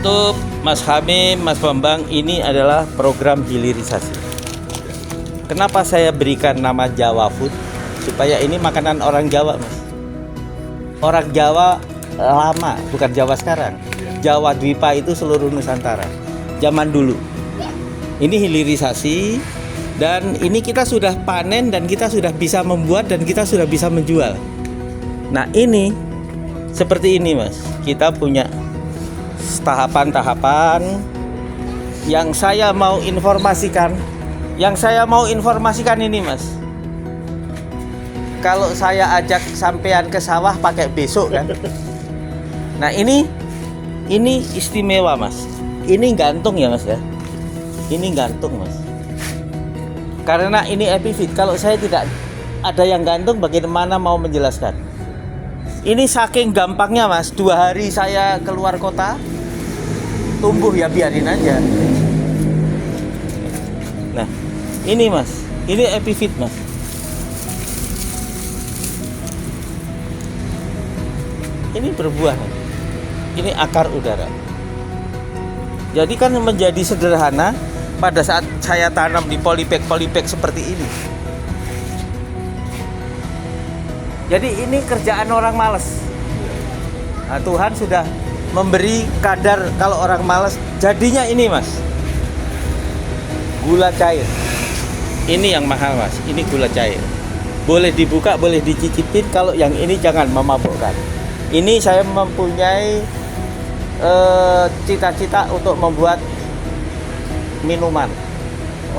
Untuk Mas Hamim, Mas Bambang, ini adalah program hilirisasi. Kenapa saya berikan nama Jawa Food? Supaya ini makanan orang Jawa, Mas. Orang Jawa lama, bukan Jawa sekarang. Jawa Dwipa itu seluruh Nusantara. Zaman dulu. Ini hilirisasi, dan ini kita sudah panen dan kita sudah bisa membuat dan kita sudah bisa menjual. Nah, ini seperti ini, Mas. Kita punya tahapan-tahapan yang saya mau informasikan. Yang saya mau informasikan ini, Mas. Kalau saya ajak sampean ke sawah pakai besok kan. Nah, ini istimewa, Mas. Ini gantung ya, Mas ya. Ini gantung, Mas. Karena ini epifit. Kalau saya tidak ada yang gantung, bagaimana mau menjelaskan? Ini saking gampangnya, Mas. 2 hari saya keluar kota, tumbuh ya, biarin aja. Nah, ini, Mas. Ini epifit, Mas. Ini berbuah. Ini akar udara. Jadi kan menjadi sederhana pada saat saya tanam di polybag seperti ini. Jadi ini kerjaan orang malas. Nah, Tuhan sudah memberi kadar kalau orang malas. Jadinya ini, Mas, gula cair. Ini yang mahal, Mas. Ini gula cair. Boleh dibuka, boleh dicicipin. Kalau yang ini jangan memabukkan. Ini saya mempunyai cita-cita untuk membuat minuman.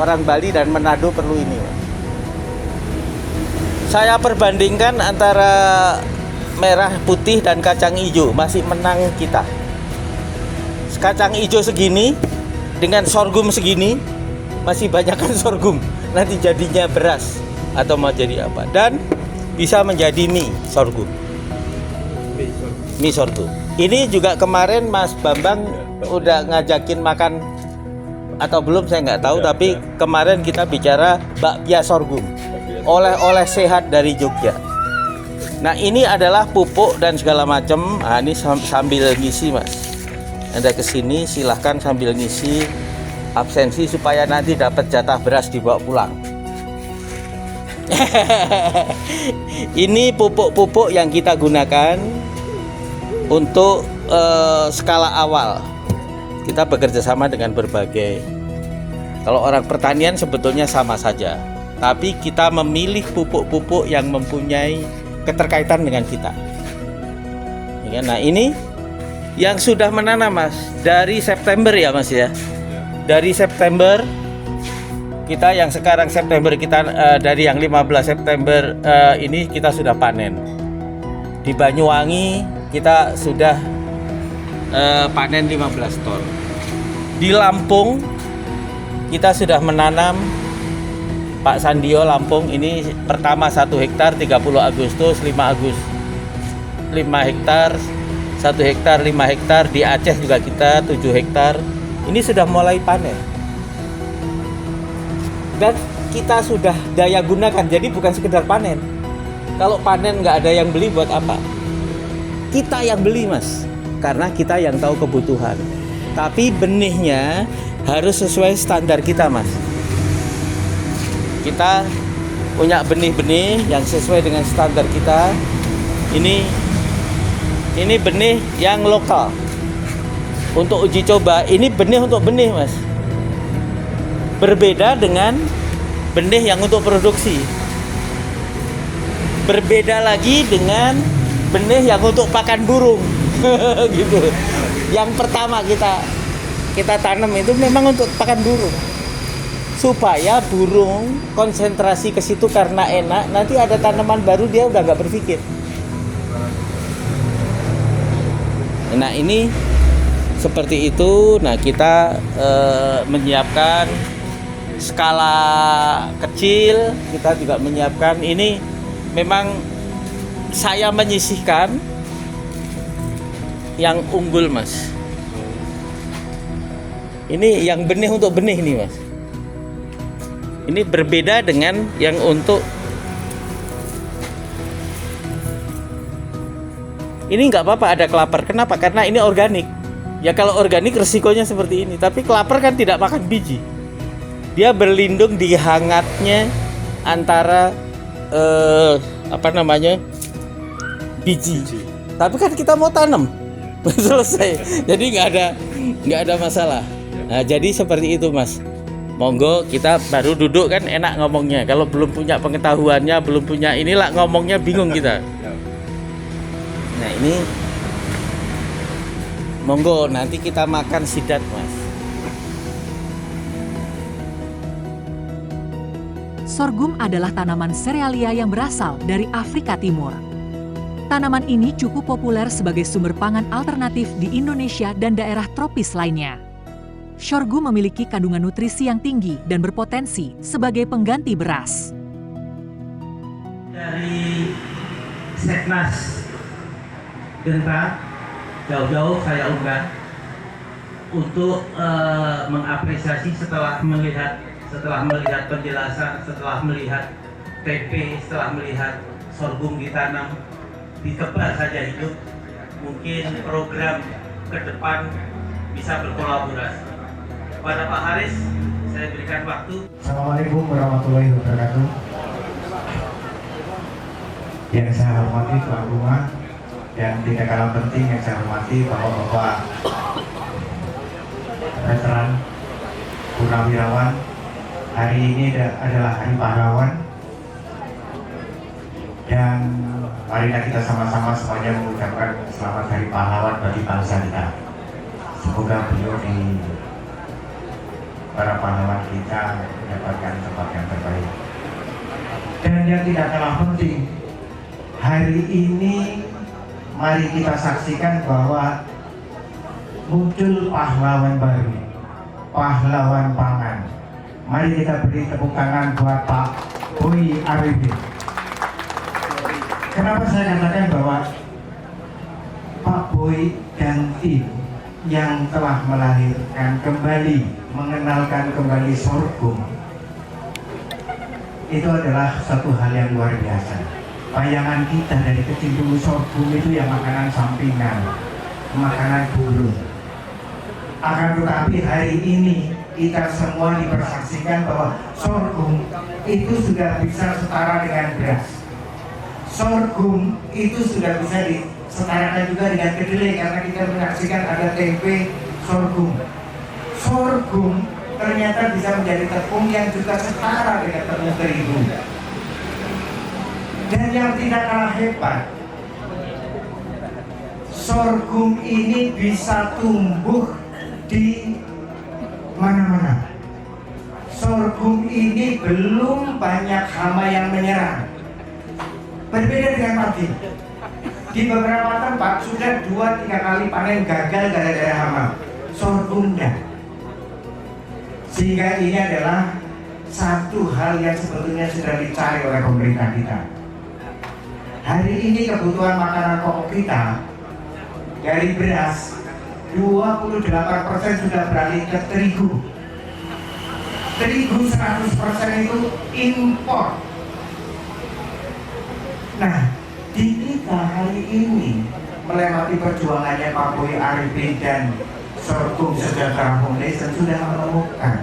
Orang Bali dan Manado perlu ini, Mas. Saya perbandingkan antara merah, putih, dan kacang hijau. Masih menang kita. Kacang hijau segini dengan sorghum segini, masih banyak kan sorghum. Nanti jadinya beras atau mau jadi apa. Dan bisa menjadi mie sorghum. Mie sorghum. Ini juga kemarin Mas Bambang udah ngajakin makan atau belum, saya nggak tahu. Tapi kemarin kita bicara bakpia sorghum. Oleh-oleh sehat dari Jogja. Nah, ini adalah pupuk dan segala macam. Nah, ini sambil ngisi, Mas. Anda kesini silahkan sambil ngisi absensi supaya nanti dapat jatah beras dibawa pulang. Ini pupuk-pupuk yang kita gunakan untuk skala awal. Kita bekerja sama dengan berbagai. Kalau orang pertanian sebetulnya sama saja. Tapi kita memilih pupuk-pupuk yang mempunyai keterkaitan dengan kita. Nah, ini yang sudah menanam, Mas, dari September ya, Mas ya. Dari September kita, yang sekarang September kita dari yang 15 September ini kita sudah panen. Di Banyuwangi kita sudah panen 15 ton. Di Lampung kita sudah menanam, Pak Sandio Lampung ini pertama 1 hektar 30 Agustus, 5 hektar, 1 hektar, 5 hektar. Di Aceh juga kita 7 hektar. Ini sudah mulai panen. Dan kita sudah daya gunakan, jadi bukan sekedar panen. Kalau panen nggak ada yang beli, buat apa? Kita yang beli, Mas. Karena kita yang tahu kebutuhan. Tapi benihnya harus sesuai standar kita, Mas. Kita punya benih-benih yang sesuai dengan standar kita. Ini benih yang lokal. Untuk uji coba, ini benih untuk benih, Mas. Berbeda dengan benih yang untuk produksi. Berbeda lagi dengan benih yang untuk pakan burung. Gitu. Yang pertama kita tanam itu memang untuk pakan burung. Supaya burung konsentrasi ke situ karena enak. Nanti ada tanaman baru dia udah nggak berpikir. Nah, ini seperti itu. Nah, kita menyiapkan skala kecil. Kita juga menyiapkan ini. Memang saya menyisihkan yang unggul, Mas. Ini yang benih untuk benih nih, Mas. Ini berbeda dengan yang untuk ini nggak apa-apa ada kelapar. Kenapa? Karena ini organik. Ya kalau organik resikonya seperti ini. Tapi kelapar kan tidak makan biji. Dia berlindung di hangatnya antara biji. Tapi kan kita mau tanam. Selesai. Jadi nggak ada masalah. Nah, jadi seperti itu, Mas. Monggo, kita baru duduk kan enak ngomongnya. Kalau belum punya pengetahuannya, belum punya inilah ngomongnya bingung kita. Nah, ini monggo nanti kita makan sidat, Mas. Sorghum adalah tanaman serealia yang berasal dari Afrika Timur. Tanaman ini cukup populer sebagai sumber pangan alternatif di Indonesia dan daerah tropis lainnya. Sorghum memiliki kandungan nutrisi yang tinggi dan berpotensi sebagai pengganti beras. Dari Seknas Genta, jauh-jauh saya undang untuk mengapresiasi setelah melihat penjelasan, setelah melihat TP, setelah melihat sorghum ditanam, ditebar saja hidup. Mungkin program ke depan bisa berkolaborasi. Kepada Pak Haris, saya berikan waktu. Assalamualaikum warahmatullahi wabarakatuh. Yang saya hormati tuan rumah, dan tidak kalah penting yang saya hormati bapak-bapak veteran, purnawirawan. Hari ini adalah Hari Pahlawan, dan marilah kita sama-sama semuanya mengucapkan selamat Hari Pahlawan bagi bangsa kita. Semoga beliau di para pahlawan kita mendapatkan tempat yang terbaik. Dan yang tidak kalah penting, hari ini mari kita saksikan bahwa muncul pahlawan baru, pahlawan pangan. Mari kita beri tepuk tangan buat Pak Boy Arifin. Kenapa saya katakan bahwa Pak Boy dan tim yang telah melahirkan kembali, mengenalkan kembali sorghum, itu adalah satu hal yang luar biasa. Bayangan kita dari kecil dulu sorghum itu yang makanan sampingan, makanan burung. Akan tetapi hari ini kita semua dipersaksikan bahwa sorghum itu sudah bisa setara dengan beras. Sorghum itu sudah bisa disetarakan juga dengan kedelai, karena kita menyaksikan ada tempe sorghum. Sorghum ternyata bisa menjadi tepung yang juga setara dengan tepung terigu. Dan yang tidak kalah hebat, sorghum ini bisa tumbuh di mana-mana. Sorghum ini belum banyak hama yang menyerang. Berbeda dengan padi. Di beberapa tempat sudah 2-3 kali panen gagal gara-gara hama. Sorghum enggak. Sehingga ini adalah satu hal yang sebetulnya sudah dicari oleh pemerintah kita. Hari ini kebutuhan makanan pokok kita dari beras 28% sudah beralih ke terigu. Terigu 100% itu impor. Nah, di kita hari ini melewati perjuangannya Pak Boy Arifin dan Sorghum Sejahtera Foundation sudah menemukan.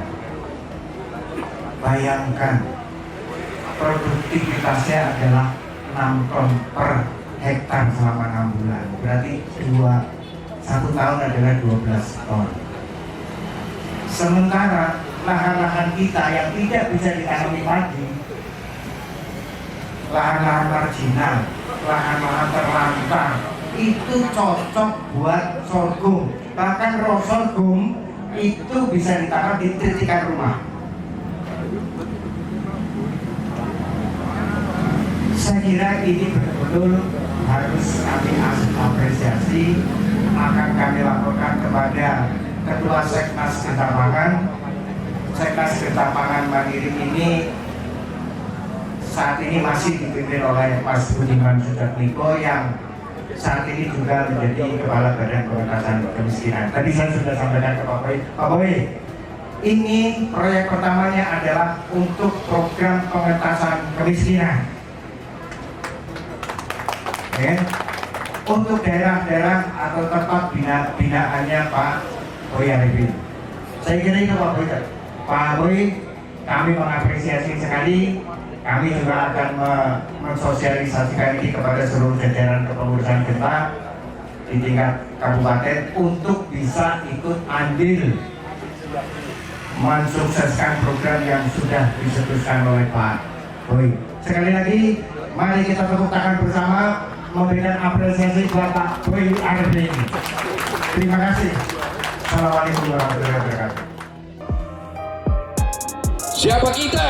Bayangkan, produktivitasnya adalah 6 ton per hektar selama 6 bulan. Berarti 1 tahun adalah 12 ton. Sementara lahan-lahan kita yang tidak bisa ditanami padi, lahan-lahan marginal, lahan-lahan terlantar, itu cocok buat sorghum. Bahkan raw sorghum itu bisa ditanam di titikan rumah. Saya kira ini betul-betul harus kami apresiasi. Akan kami laporkan kepada Ketua Seknas Genta Pangan. Seknas Genta Pangan Mandiri ini saat ini masih dipimpin oleh Mas Budiman Sujatmiko yang saat ini juga menjadi Kepala Badan Pengentasan Kemiskinan. Tadi saya sudah sampaikan ke Pak Boy. Pak Boy, ini proyek pertamanya adalah untuk program pengentasan kemiskinan. untuk daerah-daerah atau tempat binaannya Pak Boy Arifin. Saya kira itu Pak Boy. Pak Boy, kami mengapresiasi sekali. Kami juga akan mensosialisasikan ini kepada seluruh jajaran kepengurusan kita di tingkat kabupaten untuk bisa ikut andil mensukseskan program yang sudah disetuskan oleh Pak Boy. Sekali lagi, mari kita tepuk tangan bersama memberikan apresiasi buat Pak Boy Arifin. Terima kasih. Assalamualaikum warahmatullahi wabarakatuh. Siapa kita?